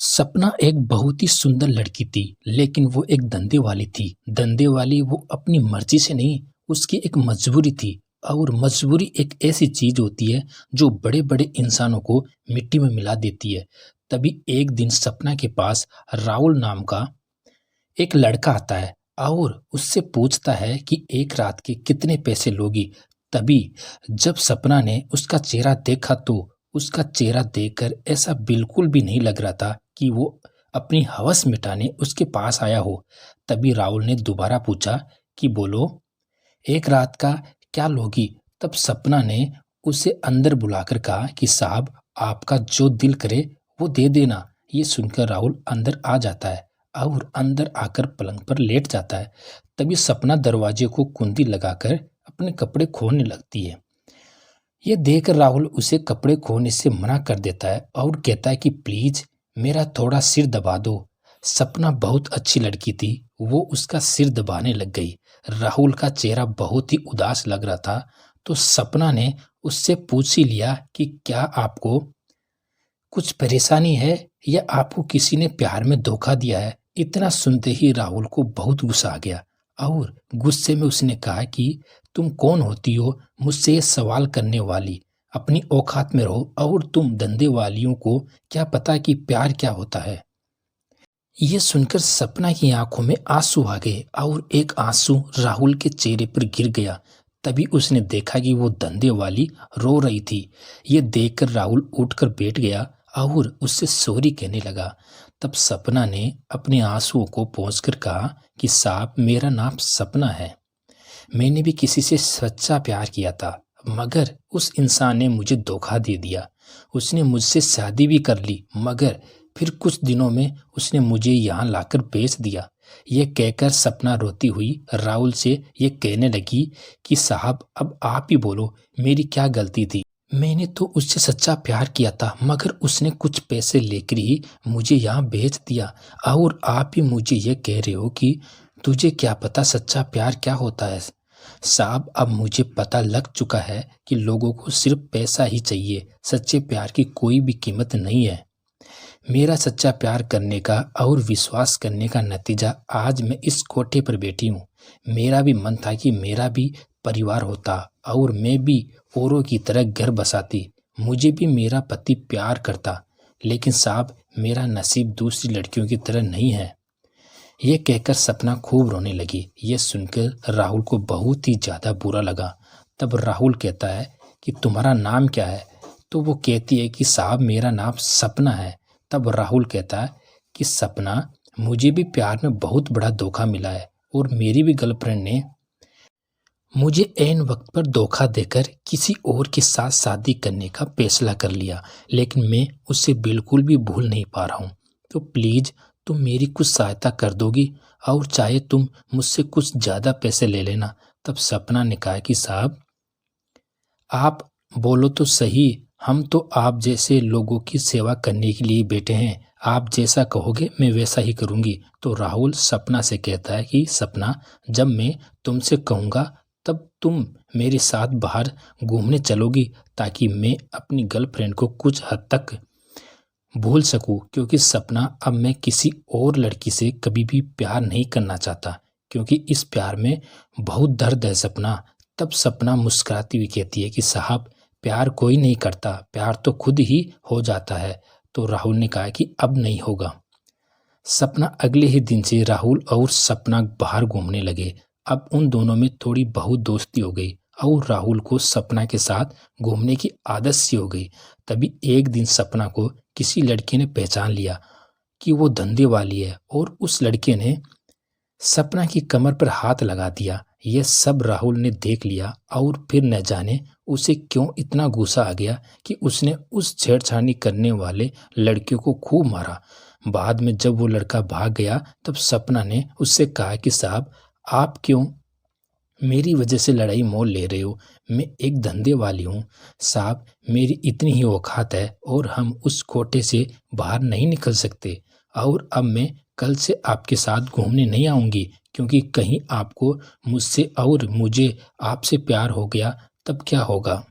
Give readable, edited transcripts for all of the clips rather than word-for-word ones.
सपना एक बहुत ही सुंदर लड़की थी, लेकिन वो एक धंधे वाली थी। धंधे वाली वो अपनी मर्जी से नहीं, उसकी एक मजबूरी थी। और मजबूरी एक ऐसी चीज होती है जो बड़े बड़े इंसानों को मिट्टी में मिला देती है। तभी एक दिन सपना के पास राहुल नाम का एक लड़का आता है और उससे पूछता है कि एक रात के कितने पैसे लोगी। तभी जब सपना ने उसका चेहरा देखा तो उसका चेहरा देखकर ऐसा बिल्कुल भी नहीं लग रहा था कि वो अपनी हवस मिटाने उसके पास आया हो। तभी राहुल ने दोबारा पूछा कि बोलो, एक रात का क्या लोगी। तब सपना ने उसे अंदर बुलाकर कहा कि साहब, आपका जो दिल करे वो दे देना। ये सुनकर राहुल अंदर आ जाता है और अंदर आकर पलंग पर लेट जाता है। तभी सपना दरवाजे को कुंडी लगाकर अपने कपड़े खोलने लगती है। ये देखकर राहुल उसे कपड़े खोलने से मना कर देता है और कहता है कि प्लीज मेरा थोड़ा सिर दबा दो। सपना बहुत अच्छी लड़की थी, वो उसका सिर दबाने लग गई। राहुल का चेहरा बहुत ही उदास लग रहा था, तो सपना ने उससे पूछ ही लिया कि क्या आपको कुछ परेशानी है या आपको किसी ने प्यार में धोखा दिया है। इतना सुनते ही राहुल को बहुत गुस्सा आ गया और गुस्से में उसने कहा कि तुम कौन होती हो मुझसे ये सवाल करने वाली। अपनी औकात में रहो। और तुम धंधे वालियों को क्या पता कि प्यार क्या होता है। ये सुनकर सपना की आंखों में आंसू आ गए और एक आंसू राहुल के चेहरे पर गिर गया। तभी उसने देखा कि वो धंधे वाली रो रही थी। ये देखकर राहुल उठकर बैठ गया और उससे सॉरी कहने लगा। तब सपना ने अपने आंसुओं को पोंछकर कहा कि साहब, मेरा नाम सपना है। मैंने भी किसी से सच्चा प्यार किया था, मगर उस इंसान ने मुझे धोखा दे दिया। उसने मुझसे शादी भी कर ली, मगर फिर कुछ दिनों में उसने मुझे यहाँ लाकर बेच दिया। ये कहकर सपना रोती हुई राहुल से ये कहने लगी कि साहब, अब आप ही बोलो, मेरी क्या गलती थी। मैंने तो उससे सच्चा प्यार किया था, मगर उसने कुछ पैसे लेकर ही मुझे यहाँ बेच दिया। और आप ही मुझे ये कह रहे हो कि तुझे क्या पता सच्चा प्यार क्या होता है। साहब, अब मुझे पता लग चुका है कि लोगों को सिर्फ पैसा ही चाहिए, सच्चे प्यार की कोई भी कीमत नहीं है। मेरा सच्चा प्यार करने का और विश्वास करने का नतीजा आज मैं इस कोठे पर बैठी हूँ। मेरा भी मन था कि मेरा भी परिवार होता और मैं भी औरों की तरह घर बसाती। मुझे भी मेरा पति प्यार करता, लेकिन साहब, मेरा नसीब दूसरी लड़कियों की तरह नहीं है। ये कहकर सपना खूब रोने लगी। ये सुनकर राहुल को बहुत ही ज़्यादा बुरा लगा। तब राहुल कहता है कि तुम्हारा नाम क्या है। तो वो कहती है कि साहब, मेरा नाम सपना है। तब राहुल कहता है कि सपना, मुझे भी प्यार में बहुत बड़ा धोखा मिला है और मेरी भी गर्लफ्रेंड ने मुझे ऐन वक्त पर धोखा देकर किसी और के साथ शादी करने का फैसला कर लिया, लेकिन मैं उसे बिल्कुल भी भूल नहीं पा रहा हूँ। तो प्लीज़ तुम मेरी कुछ सहायता कर दोगी, और चाहे तुम मुझसे कुछ ज़्यादा पैसे ले लेना। तब सपना ने कहा कि साहब, आप बोलो तो सही, हम तो आप जैसे लोगों की सेवा करने के लिए बैठे हैं। आप जैसा कहोगे मैं वैसा ही करूँगी। तो राहुल सपना से कहता है कि सपना, जब मैं तुमसे कहूँगा तब तुम मेरे साथ बाहर घूमने चलोगी, ताकि मैं अपनी गर्लफ्रेंड को कुछ हद तक भूल सकूं। क्योंकि सपना, अब मैं किसी और लड़की से कभी भी प्यार नहीं करना चाहता, क्योंकि इस प्यार में बहुत दर्द है सपना। तब सपना मुस्कुराती हुई कहती है कि साहब, प्यार कोई नहीं करता, प्यार तो खुद ही हो जाता है। तो राहुल ने कहा कि अब नहीं होगा। सपना अगले ही दिन से राहुल और सपना बाहर घूमने लगे। अब उन दोनों में थोड़ी बहुत दोस्ती हो गई और राहुल को सपना के साथ घूमने की आदत सी हो गई। तभी एक दिन सपना को किसी लड़के ने पहचान लिया कि वो धंधे वाली है, और उस लड़के ने सपना की कमर पर हाथ लगा दिया। यह सब राहुल ने देख लिया और फिर न जाने उसे क्यों इतना गुस्सा आ गया कि उसने उस छेड़छाड़ी करने वाले लड़के को खूब मारा। बाद में जब वो लड़का भाग गया, तब सपना ने उससे कहा कि साहब, आप क्यों मेरी वजह से लड़ाई मोल ले रहे हो। मैं एक धंधे वाली हूँ साहब, मेरी इतनी ही औकात है और हम उस कोटे से बाहर नहीं निकल सकते। और अब मैं कल से आपके साथ घूमने नहीं आऊँगी, क्योंकि कहीं आपको मुझसे और मुझे आपसे प्यार हो गया तब क्या होगा।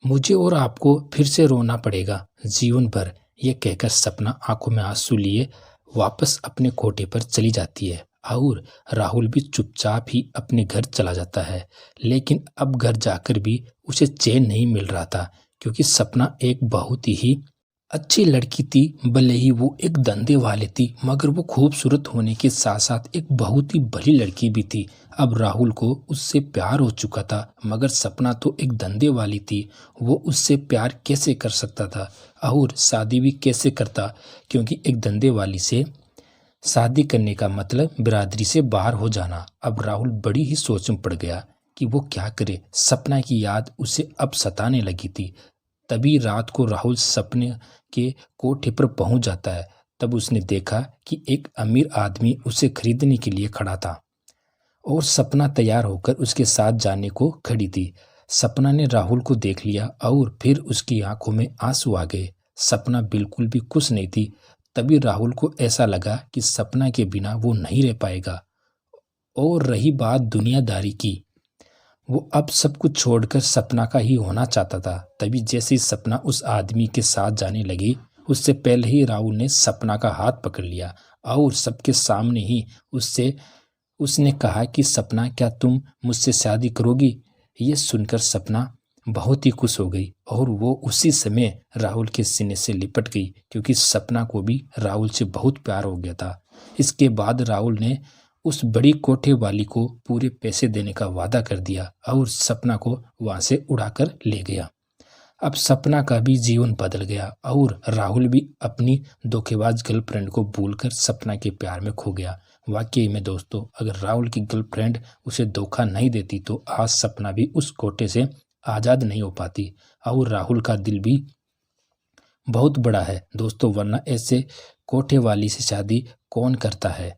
मुझे और आपको फिर से रोना पड़ेगा जीवन भर। ये कहकर सपना आंखों में आंसू लिए वापस अपने कोठे पर चली जाती है और राहुल भी चुपचाप ही अपने घर चला जाता है। लेकिन अब घर जाकर भी उसे चैन नहीं मिल रहा था, क्योंकि सपना एक बहुत ही अच्छी लड़की थी। भले ही वो एक धंधे वाली थी, मगर वो खूबसूरत होने के साथ साथ एक बहुत ही भली लड़की भी थी। अब राहुल को उससे प्यार हो चुका था, मगर सपना तो एक धंधे वाली थी। वो उससे प्यार कैसे कर सकता था और शादी भी कैसे करता, क्योंकि एक धंधे वाली से शादी करने का मतलब बिरादरी से बाहर हो जाना। अब राहुल बड़ी ही सोच में पड़ गया कि वो क्या करे। सपना की याद उसे अब सताने लगी थी। तभी रात को राहुल सपने के कोठे पर पहुंच जाता है। तब उसने देखा कि एक अमीर आदमी उसे खरीदने के लिए खड़ा था और सपना तैयार होकर उसके साथ जाने को खड़ी थी। सपना ने राहुल को देख लिया और फिर उसकी आंखों में आंसू आ गए। सपना बिल्कुल भी खुश नहीं थी। तभी राहुल को ऐसा लगा कि सपना के बिना वो नहीं रह पाएगा। और रही बात दुनियादारी की, वो अब सब कुछ छोड़कर सपना का ही होना चाहता था। तभी जैसे ही सपना उस आदमी के साथ जाने लगी, उससे पहले ही राहुल ने सपना का हाथ पकड़ लिया और सबके सामने ही उसने कहा कि सपना, क्या तुम मुझसे शादी करोगी? ये सुनकर सपना बहुत ही खुश हो गई और वो उसी समय राहुल के सीने से लिपट गई, क्योंकि सपना को भी राहुल से बहुत प्यार हो गया था। इसके बाद राहुल ने उस बड़ी कोठे वाली को पूरे पैसे देने का वादा कर दिया और सपना को वहां से उड़ाकर ले गया। अब सपना का भी जीवन बदल गया और राहुल भी अपनी धोखेबाज गर्लफ्रेंड को भूलकर सपना के प्यार में खो गया। वाकई में दोस्तों, अगर राहुल की गर्लफ्रेंड उसे धोखा नहीं देती तो आज सपना भी उस कोठे से आज़ाद नहीं हो पाती। और राहुल का दिल भी बहुत बड़ा है दोस्तों, वरना ऐसे कोठे वाली से शादी कौन करता है।